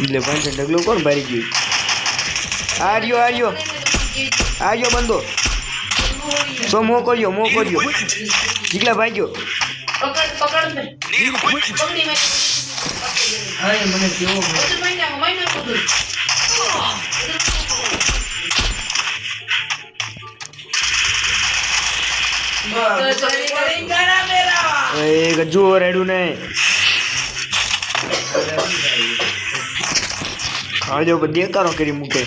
એટલે પાંચ ઢગલો કોણ ભારી ગયું? આર્યો બંધો તો મોકલ્યો જીગલા ભાગ્યો. ગજુ રેડું ને આવજો દેખાડો કરી મૂકે.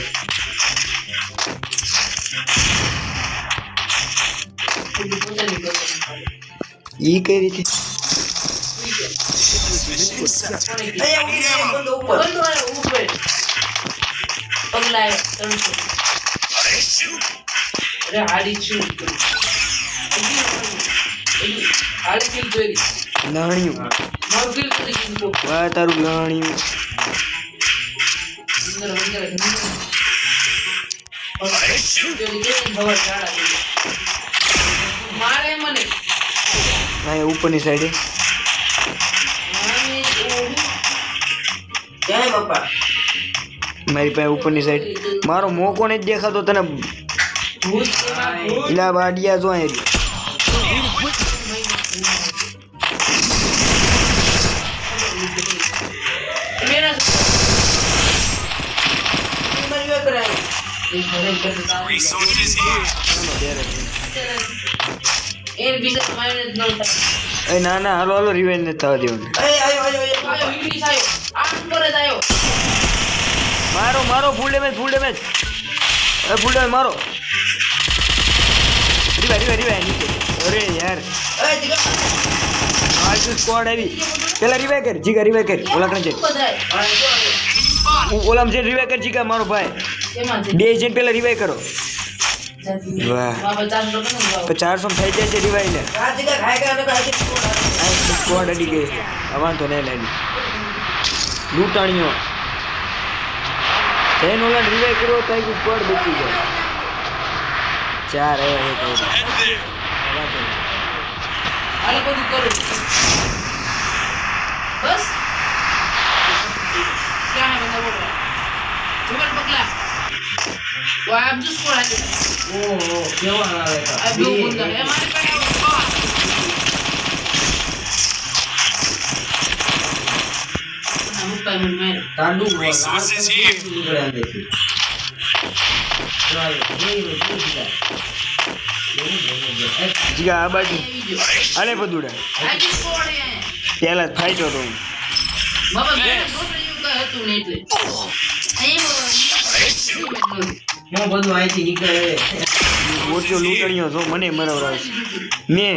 ઈ કઈ રીતે લણ્યું વાહ તારું લણ્યું. ઉપરની સાઈડે મારી પાસે ઉપરની સાઈડ મારો મોકો ને જ દેખાતો તને. ઇલા બાડિયા જો ના હાલો રિવેન્જ નથી થવા દેવાનું. મારો ફૂલ ડેમેજ મારો. રિવાય નીચે. અરે યાર સ્કોડ આવી. પેલા રિવાય કર જીગા, રિવાય કર. ઓલા કણ છે ઓલામ છે રિવાય કર જીગા મારો ભાઈ. 2 એજન્ટ પેલા રિવાય કરો. વાહ 400 થઈ જાય છે રિવાય ને. સ્કોડ અડી ગઈ. વાંધો નહીં લાવી લૂંટાણીઓ જઈને ઓલા રિવાય કરો તો સ્કોડ બચી જાય. 4 बस क्या है बंदा बोल रहा है जुगल पगला वो आप जो स्कोर है ओ क्या हो रहा है अब दो बंदा है हमारे पास हम पर में तांडू रिसोर्सेज हियर જીગા આ બાજુ અરે બધુડા પેલા ફાઈટો તો બાબા મેં નોટરીયું કા હતું ને એટલે હું બધું અહીંથી નીકળે ઓછો લૂંટણીઓ છો મને મરાવરાવ મે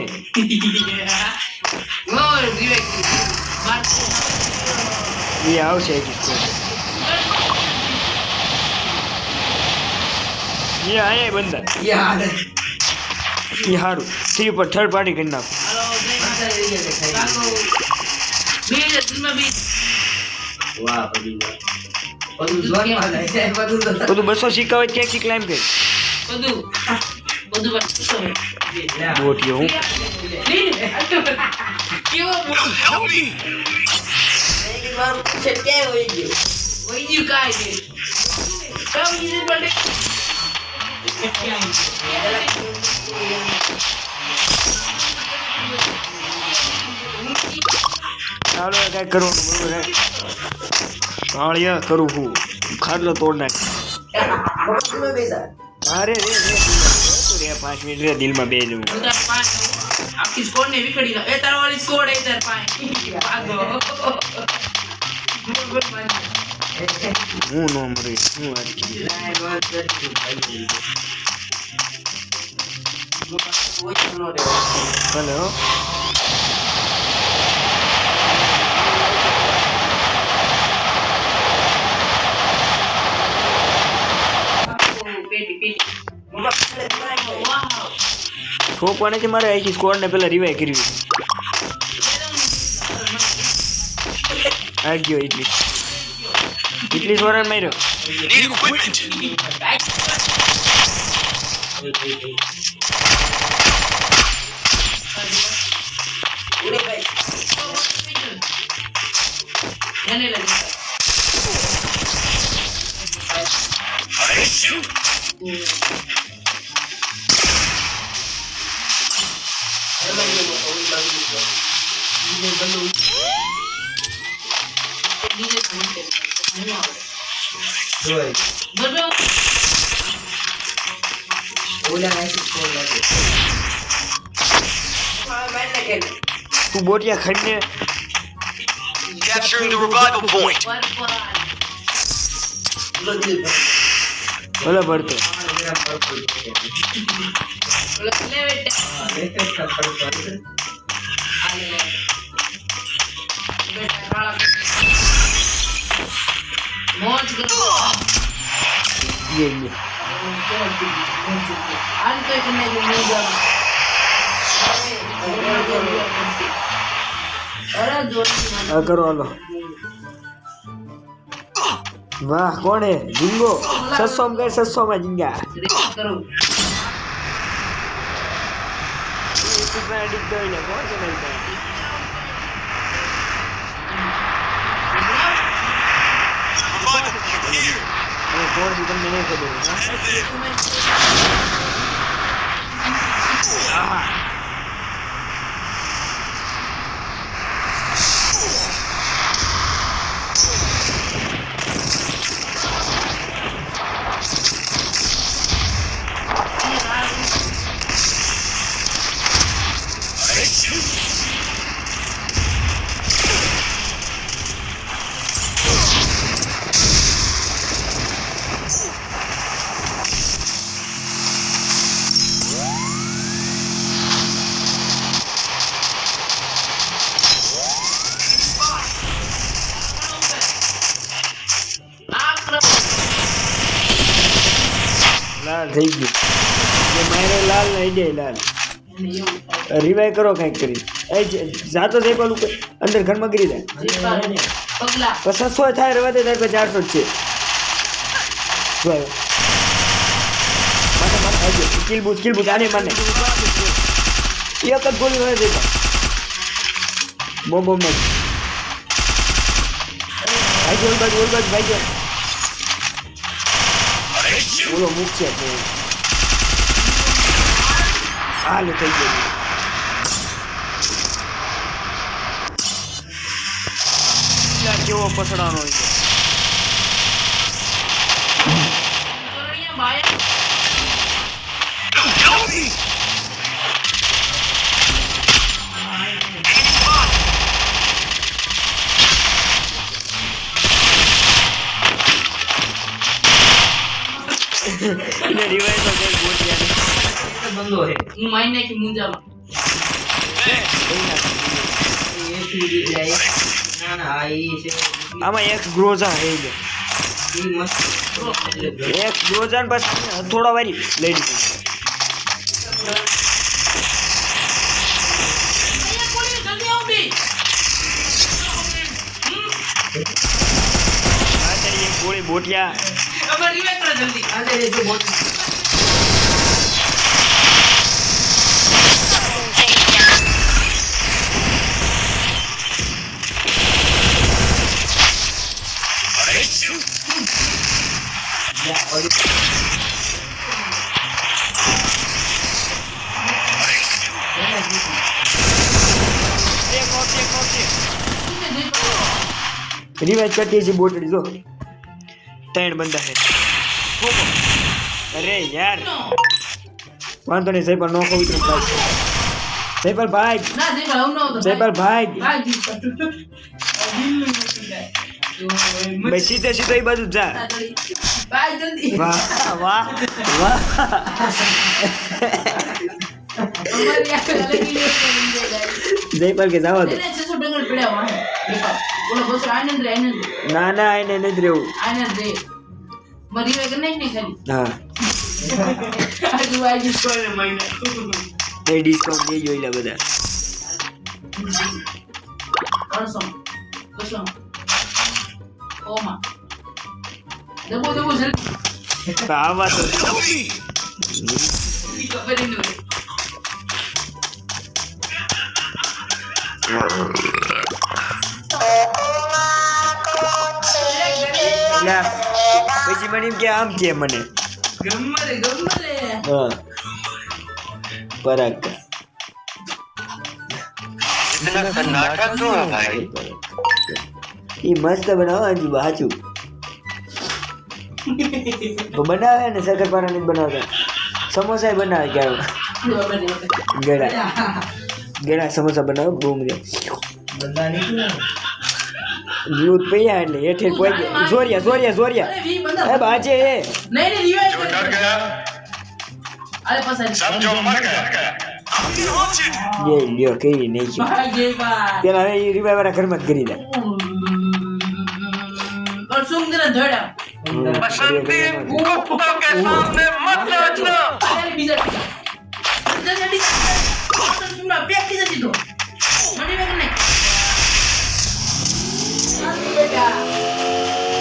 વો ડિરેક્ટ માર એ આવશે એક ये आया बंदा ये हारू थ्री पर थर्ड पार्टी करना. બધું 200 સિક્કા હોય ક્યાંથી ક્લાઇમ કરે બધું બોટિયો હું કેવો છે કે હોય ગયું કાઈ દે કમ ઇઝી બડે ચાલો કઈ કરવાનું બરોબર કાળિયા કરું હું ખાડલો તોડ નાખ. અરે રે 5 મિનિટ રે દિલમાં બે જવું आपकी स्कोर ने विकेट ला ए तार वाली स्कोर है इधर पाए भागो હું નો મરી હું અટકી હેલો ઠોકવાને છે મારે આખી સ્કોડ ને પેલા રિવાઇવ કરવી. આ ગયો એટલી સ્વરણ માર્યો. એને લગી જોઈ બરાબર ઓલા નાખી સ્કોર લાગે તું બોટિયા ખડીને Capturing the revival point. ભલે ભરતો મોજ કરો ये આન તો કને જો નહીં જાવ અરે જોર આ કરો હાલો વાહ કોણ હે जिंगो 600 में 600 में जिंगा કરો कितना एडिट कर ले कौन से नहीं था Revival point here. अरे कौन सी तुमने नहीं खबर है लाल થઈ ગયું ये मारे लाल नहीं दे लाल रिवाइव करो कहीं करी ए जातो दे पेલું અંદર ઘરમાં ગરી જાય પગલા બસ 600 થાય રવા દે તાર पे 400 છે જોયો મને આવજો સ્કિલ બૂટ આને મને એક જ ગોળી હોય દે બોમ્બ में ભાઈ ઓલ બાજ ભાઈ બોલો મુક છે તો હાલ થઈ ગયું યાર કેવો પસડાનો હોય અહીંયા બાયા Help me. ને રિવાઇવ તો દે બોટિયા બંધો હે હું માઈને કે મુંજામાં ના ના આ ઈ છે આમાં એક ગ્રોઝા હે ઈ મસ્ત એક ગ્રોઝા ને બસ થોડા વારી લઈ લીધું અહીંયા કોની જલ્દી આવ બી આ તારી એક ગોળી બોટિયા હવે રિવાઇવ કરો જલ્દી આલે રે જો બોટ યા ઓલી રિવાઇવ કરતી છે બોટડી જો ત્રણ બંદા હે અરે યાર વાંધો નહીં જયપાલ નો કહું તો જયપાલ ભાઈ ના દે ભાવ નો તો જયપાલ ભાઈ ભાઈ ભાઈ સીધે સીધો એ બાજુ જા ભાઈ જલ્દી વાહ વાહ વાહ અમારી આ અલગ ઈ જયપાલ કે જાવા દો એને 600 ડંગર પડ્યા વાહે દેખા બોલો બસ આનંદ રે આનંદ ના ના એને નથી રહેવું આનંદ રે મરી વે કે નહીં ખાલી હા આજુ આજુ કોને મહિના એ ડિસ્કાઉન્ટ દે જોઈલા બધા કરસમ કસમ ઓમા દબો જલ્દી આવા તો Help me. ઈ ખબર ઈ નો લે પછી મને એમ કે આમ કે મને ગમ્મરે હા પરાગ इतना सन्नाटा क्यों है भाई એ મસ્ત બનાવો હજુ સાચું તો બનાવે ને શક્કરપારા નહીં બનાવતા સમોસા બનાવે ક્યારે ગળા સમોસા બનાવો બહુ મજા બંદા નીકળે દૂધ પૈયા એટલે હેઠે પહોંચી જોરિયા એ બાજે એ नहीं रिवाइव जो डर गया अरे पसंद समझो मर गया લે લ્યો કેવી નહીં છે भागे बात પેલા હવે એ રીવાય વાળા ઘરમાં જ કરી દે और सुंदर धड़ा बसंती कुत्तों के सामने मत नाचना अरे बीजा जल्दी तुमरा पैक की जती दो मंडी में करने बेटा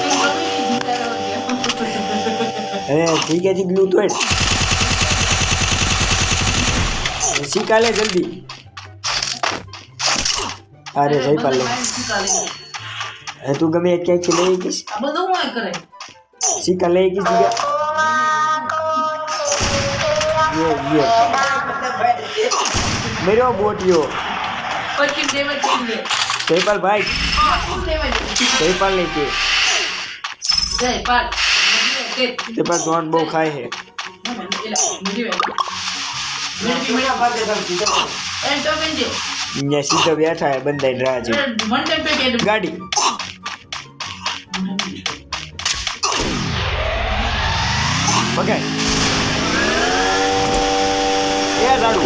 तुम अभी नहीं जीता रहोगे હવે ઠીક છે ગ્લુ તો શીખા લે જલ્દી અરે જઈ પાલ લે હવે તું ગમે એ ક્યાંક લઈ ગઈશ अब दो मैं करे શીખા લઈ ગઈશ ये मेरे बोटियो पच्चीस डैमेज कर ले जयपाल भाई डैमेज जयपाल नहीं के जय पाल जयपाल जोन बहु खाए है यहाँ सीधा बैठा है बंदा इन राज गाड़ी पकड़ ये झाड़ू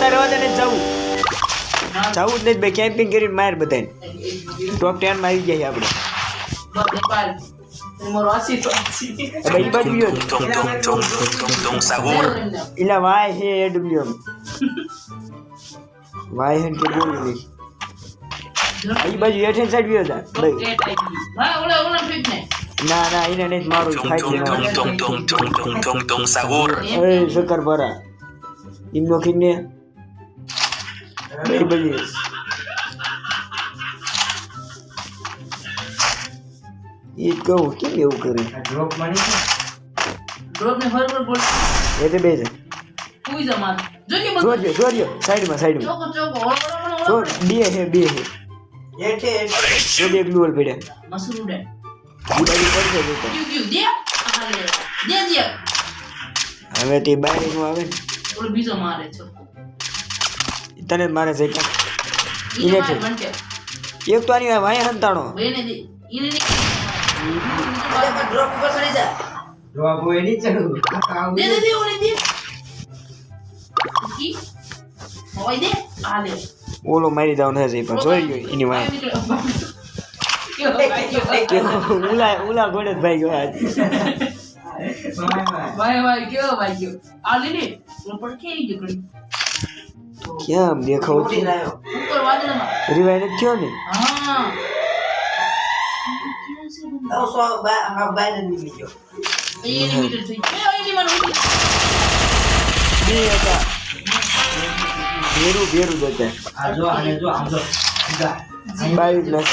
રહેવા દે ને જવું જ નહીં ભાઈ કેમ્પિંગ કરીને માર બધાને ટોપ 10 માં આવી ગયા આપણે હવે ઈ બાજુ ગયો ઇલા વાય હે એડબ્લ્યુએમ વાય હે કે બોલી નહીં ઈ બાજુ હેઠે સાઈડ ગયો તા ભાઈ ના એને નહીં મારું ફાઈટ એ શક્કર ભરા ઇમનો ખીને ભાઈ ભાઈ ये कहूँ क्यों એવું કરે ડ્રોપ મારી ડ્રોપ ને ફર બોલ એ તે બેસે કોઈ જમાત જો કે બધું જોરિયો સાઈડ માં ચોકો બે હે એઠે જો બે ગ્લુઅલ પડ્યા મસરૂ ડે ઈ બાજુ પડશે જો તો. ક્યુ દે આલે દે હવે તે બહાર નું આવે ને ઓલો બીજો મારે ચોકો તને જ મારે છે ઈને ઈને માર છે. બનકે એક તો આની વાય હંતાણો બેને દે ઈને ડ્રોપ ઉપર ચડી જા ડ્રોપ હોય ની ચડું દે ઓલે દે કી હોય દે આલે ઓલો મારી દાવ નથી પણ જોઈ એની વાય ઉલા ઘોડે જ ભાઈ ગયો આજ ભાઈ કેવો ભાઈ ગયો આલે ને ઉપર કે ગયો ક્યાં દેખાવ છે ઉપર વાદળમાં રિવાઇવ નથી થયો ને હા બાય ની ગયો એ લિમિટેડ થઈ ગયો એ મને બે હતા ભેરું જતા આ જો 22 લાખ